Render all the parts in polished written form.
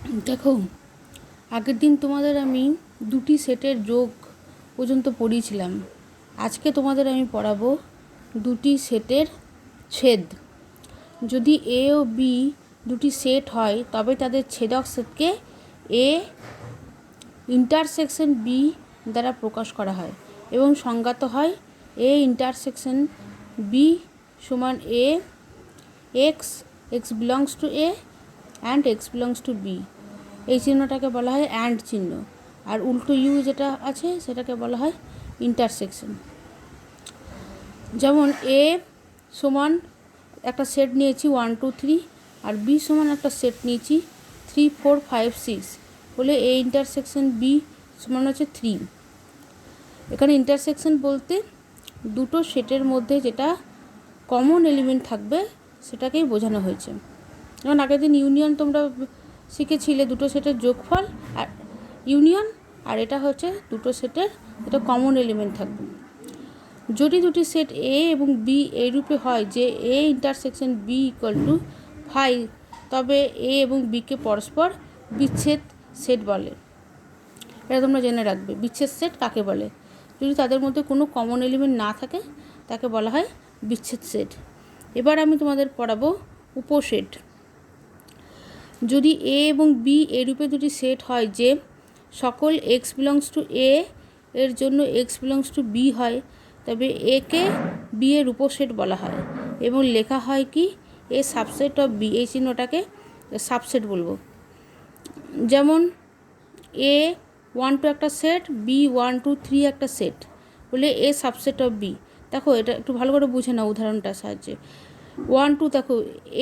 দেখো, আগের দিন তোমাদের আমি দুটি সেটের যোগ পর্যন্ত পড়িয়েছিলাম। আজকে তোমাদের আমি পড়াবো দুটি সেটের ছেদ। যদি এ ও বি দুটি সেট হয় তবে তাদের ছেদক সেটকে এ ইন্টারসেকশন বি দ্বারা প্রকাশ করা হয় এবং সংজ্ঞাত হয় এ ইন্টারসেকশন বি সমান A x x belongs to A and x belongs to B. এই চিহ্নটাকে বলা হয় অ্যান্ড চিহ্ন, আর উল্টো ইউ যেটা আছে সেটাকে বলা হয় ইন্টারসেকশন। যেমন এ সমান একটা সেট নিয়েছি 1 2 3, আর বি সমান একটা সেট নিয়েছি 3 4 5 6, বলে এ ইন্টারসেকশন বি সমান হচ্ছে 3। এখানে ইন্টারসেকশন বলতে দুটো সেটের মধ্যে যেটা কমন এলিমেন্ট থাকবে সেটাকেই বোঝানো হয়েছে। যেমন আগের দিন ইউনিয়ন তোমরা শিখেছিলে, দুটো সেটের যোগফল আর ইউনিয়ন, আর এটা হচ্ছে দুটো সেটের যেটা কমন এলিমেন্ট থাকবে। যদি দুটি সেট এ এবং বি এই রূপে হয় যে A intersection B equal to 5, তবে এ এবং বিকে পরস্পর বিচ্ছেদ সেট বলে। এটা তোমরা জেনে রাখবে, বিচ্ছেদ সেট কাকে বলে। যদি তাদের মধ্যে কোনো কমন এলিমেন্ট না থাকে তাকে বলা হয় বিচ্ছেদ সেট। এবার আমি তোমাদের পড়াবো উপসেট। যদি এ এবং বি এই রূপে দুটি সেট হয় যে সকল এক্স বিলংস টু এ এর জন্য এক্স বিলংস টু বি হয়, তবে একে বি এর উপসেট বলা হয় এবং লেখা হয় কি এ সাবসেট অফ বি। এই চিহ্নটাকে সাবসেট বলবো। যেমন এ 1 2 একটা সেট, বি 1 2 3 একটা সেট, বলে এ সাবসেট অফ বি। দেখো এটা একটু ভালো করে বুঝে নাও উদাহরণটার সাহায্যে। 1 2, দেখো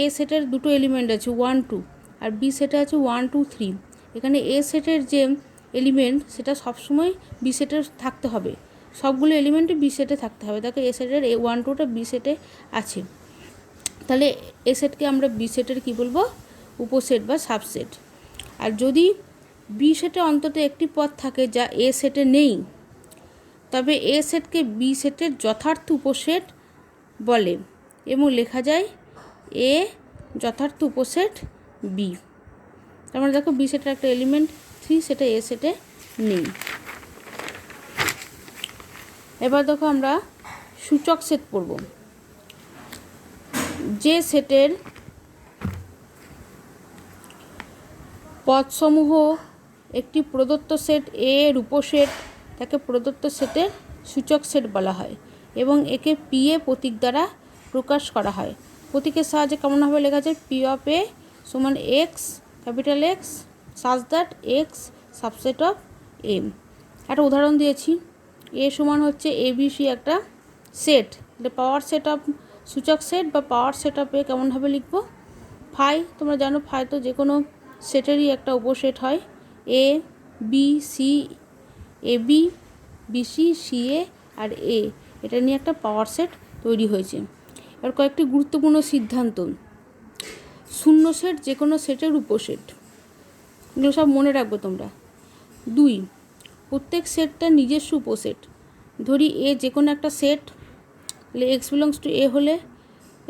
এ সেটের দুটো এলিমেন্ট আছে 1 2, আর বি সেটে আছে 1 2 3। এখানে এ সেটের যে এলিমেন্ট সেটা সবসময় বি সেটের থাকতে হবে, সবগুলো এলিমেন্টই বি সেটে থাকতে হবে। দেখো এ সেটের এ 1 2টা বি সেটে আছে, তাহলে এ সেটকে আমরা বি সেটের কী বলবো? উপসেট বা সাবসেট। আর যদি বি সেটে অন্তত একটি পদ থাকে যা এ সেটে নেই, তবে এ সেটকে বি সেটের যথার্থ উপসেট বলে এবং লেখা যায় এ যথার্থ উপসেট বি। তার মানে দেখো বি সেটের একটা এলিমেন্ট 3 সেটা এ সেটে নেই। এবার দেখো আমরা সূচক সেট পড়ব। যে সেটের পদসমূহ একটি প্রদত্ত সেট এ এর উপসেট তাকে প্রদত্ত সেটের সূচক সেট বলা হয় এবং একে পি এ প্রতীক দ্বারা প্রকাশ করা হয়। প্রতীকের সাহায্যে কেমনভাবে লেখা যায়? পি অফ এ সমান x capital x such that x subset of M. একটা উদাহরণ দিয়েছি, এ সমান হচ্ছে এ বি সি একটা সেট, পাওয়ার সেট অফ সূচক সেট বা পাওয়ার সেট অফ এ কেমনভাবে লিখবো? ফাই, তোমরা জানো ফাই তো যে কোনো সেটেরই একটা উপসেট হয়। এ B C, A B B C C এ আর এ, এটা নিয়ে একটা পাওয়ার সেট তৈরি হয়েছে। এবার কয়েকটি গুরুত্বপূর্ণ সিদ্ধান্ত। শূন্য সেট যে কোনো সেটের উপসেট, এগুলো সব মনে রাখবে তোমরা। 2, প্রত্যেক সেটটা নিজস্ব উপসেট। ধরি এ যে কোনো একটা সেট, তাহলে এক্স বিলংস টু এ হলে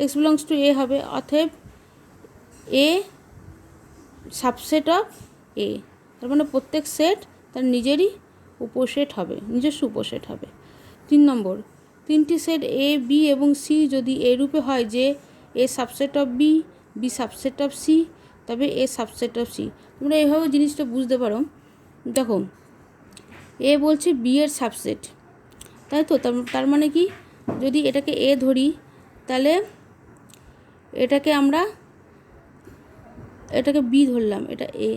এক্স বিলংস টু এ হবে, অতএব এ সাবসেট অফ এ। তার মানে প্রত্যেক সেট তার নিজেরই উপসেট হবে, নিজস্ব উপসেট হবে। 3 নম্বর, তিনটি সেট এ বি এবং সি যদি এ রূপে হয় যে A subset of B, B subset of C, তবে এ সাবসেট অফ সি। তোমরা এইভাবে জিনিসটা বুঝতে পারো। দেখো এ বলছে বি এর সাবসেট, তাই তো? তার মানে কি, যদি এটাকে এ ধরি তাহলে এটাকে আমরা এটাকে বি ধরলাম, এটা এ,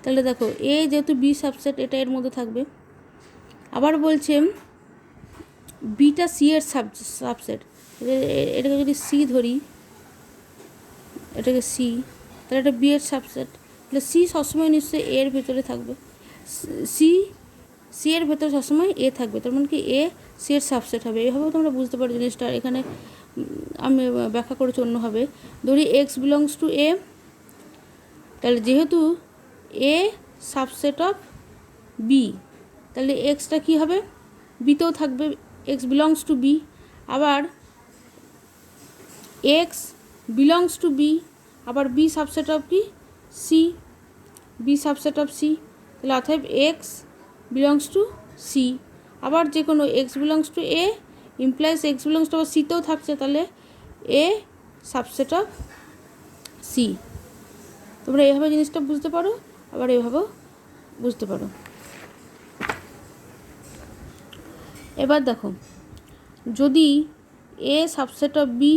তাহলে দেখো এ যেহেতু বি সাবসেট এটা এর মধ্যে থাকবে। আবার বলছে বিটা সি এর সাবসেট, এটাকে যদি সি ধরি, এটাকে সি, তাহলে এটা বি এর সাবসেট, তাহলে সি সবসময় নিশ্চয়ই এর ভেতরে থাকবে, সি এর ভেতরে সবসময় এ থাকবে, তার মানে কি এ সি এর সাবসেট হবে। এভাবেও তোমরা বুঝতে পারো জিনিসটা। এখানে আমি ব্যাখ্যা করেছি অন্যভাবে। ধরি এক্স বিলংস টু এ, তাহলে যেহেতু এ সাবসেট অফ বি, তাহলে এক্সটা কী হবে? বিতেও থাকবে, এক্স বিলংস টু বি। আবার এক্স বিলংস টু বি, আবার বি সাবসেট অফ কি? C, B subset of C, তাহলে অতএব এক্স বিলংস টু সি। আবার যে কোনো x belongs to A implies x belongs to সিতেও থাকছে, তাহলে এ সাবসেট অফ সি। তোমরা এইভাবে জিনিসটা বুঝতে পারো, আবার এইভাবেও বুঝতে পারো। এবার দেখো, যদি এ সাবসেট অফ বি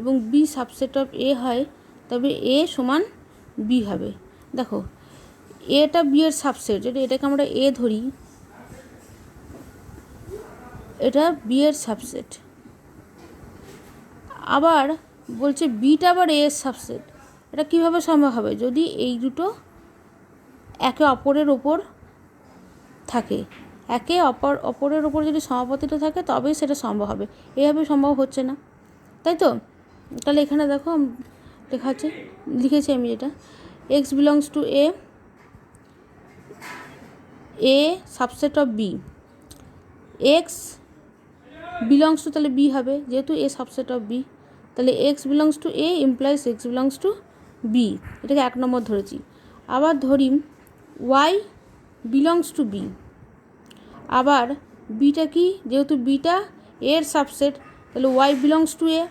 এবং বি সাবসেট অফ এ হয়, তবে এ সমান বি হবে। দেখো, এটা বি এর সাবসেট, যদি এটাকে আমরা এ ধরি, এটা বি এর সাবসেট। আবার বলছে বিটা আবার এ এর সাবসেট। এটা কীভাবে সম্ভব হবে? যদি এই দুটো একে অপরের ওপর থাকে, একে অপরের ওপর যদি সমাপতিত থাকে, তবেই সেটা সম্ভব হবে। এভাবে সম্ভব হচ্ছে না, তাই তো? তাহলে এখানে দেখো লেখা আছে, লিখেছি আমি যেটা, x belongs to A, A subset of B, x belongs to, তাহলে বি হবে, যেহেতু এ সাবসেট অফ বি, তাহলে x belongs to A implies x belongs to B. এটাকে 1 নম্বর ধরেছি। আবার ধরি ওয়াই বিলংস টু বি। আবার বিটা কি? যেহেতু বিটা এর সাবসেট, তাহলে ওয়াই বিলংস টু এ।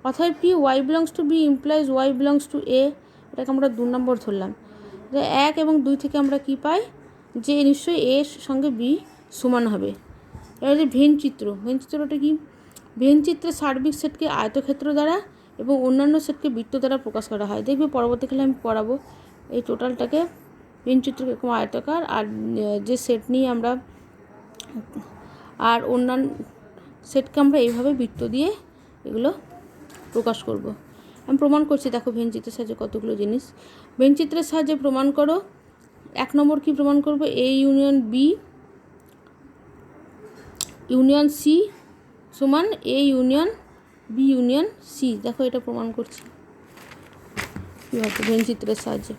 অতএব কি? Y belongs to B implies y belongs to A. এটাকে আমরা 2 নম্বর ধরলাম। 1 এবং 2 থেকে আমরা কি পাই? যে নিশ্চয়ই এ সঙ্গে বি সমান হবে। এবার যে ভেন চিত্র, ভেন চিত্রটা কি? ভেন চিত্রের সার্বিক সেটকে আয়তক্ষেত্র দ্বারা এবং অন্যান্য সেটকে বৃত্ত দ্বারা প্রকাশ করা হয়। দেখবে পরবর্তীকালে আমি পড়াবো এই টোটালটাকে, ভেন চিত্র এরকম আয়তাকার, আর যে সেট নিয়ে আমরা, আর অন্যান্য সেটকে আমরা এইভাবে বৃত্ত দিয়ে এগুলো প্রকাশ করব। আমি প্রমাণ করছি, দেখো ভেন চিত্রের সাহায্যে কতগুলো জিনিস। ভেন চিত্রের সাহায্যে প্রমাণ করো। 1 নম্বর কি প্রমাণ করব? A union B union C সমান A union B union C. দেখো এটা প্রমাণ করছি কীভাবে, ভেন চিত্রের সাহায্যে।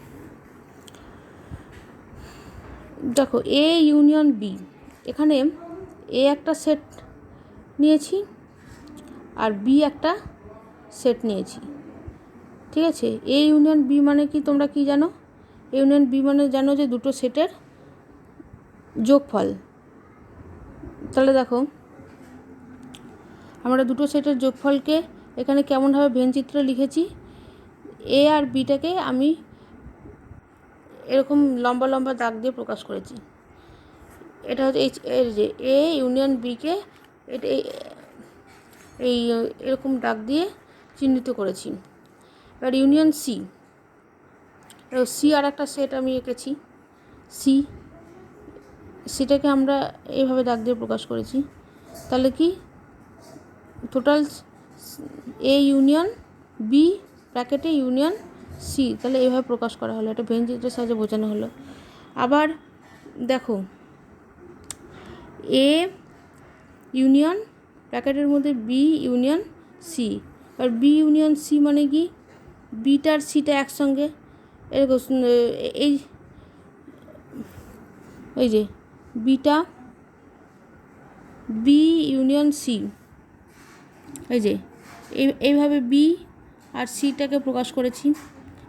দেখো এ ইউনিয়ন বি, এখানে এ একটা সেট নিয়েছি আর বি একটা সেট নিয়েছি, ঠিক আছে? এ ইউনিয়ন বি মানে কি তোমরা কি জানো? এ ইউনিয়ন বি মানে জানো যে দুটো সেটের যোগফল। তাহলে দেখো, আমরা দুটো সেটের যোগফলকে এখানে কেমনভাবে ভেন চিত্রে লিখেছি। এ আর বিটাকে আমি এরকম লম্বা লম্বা দাগ দিয়ে প্রকাশ করেছি। এটা হচ্ছে এর যে এ ইউনিয়ন বিকে এটা এই এরকম দাগ দিয়ে চিহ্নিত করেছি। এবার ইউনিয়ন সি, সি আর একটা সেট আমি এঁকেছি, সি, সেটাকে আমরা এইভাবে দাগ দিয়ে প্রকাশ করেছি। তাহলে কি? টোটাল এ ইউনিয়ন বি ব্র্যাকেটে ইউনিয়ন সি, তাহলে এইভাবে প্রকাশ করা হলো। এটা ভেন চিত্রের সাহায্যে বোঝানো হলো। আবার দেখো, এ ইউনিয়ন ব্র্যাকেটের মধ্যে বি ইউনিয়ন সি। আর বি ইউনিয়ন সি মানে কি? বিটার সিটা একসঙ্গে এরকম, এই যে বিটা বি ইউনিয়ন সি, এই যে এইভাবে বি আর সিটাকে প্রকাশ করেছি।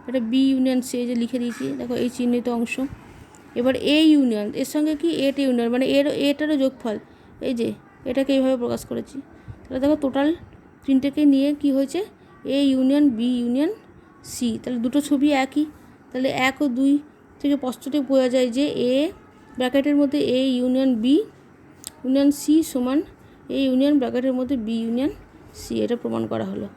এটা বি ইউনিয়ন সি, এই যে লিখে দিয়েছি, দেখো এই চিহ্নিত অংশ। এবার এ ইউনিয়ন, এর সঙ্গে কি এটা ইউনিয়ন, মানে এটারও যোগফল, এই যে এটাকে এইভাবে প্রকাশ করেছি। তাহলে দেখো টোটাল তিনটেকে নিয়ে কি হয়েছে? A union B union C. তাহলে দুটো ছবি একই, তাহলে 1 ও 2 থেকে স্পষ্টতই বোঝা যায় যে এ ব্র্যাকেটের মধ্যে A union B union C সমান এ ইউনিয়ন ব্র্যাকেটের মধ্যে বি ইউনিয়ন সি। এটা প্রমাণ করা হলো।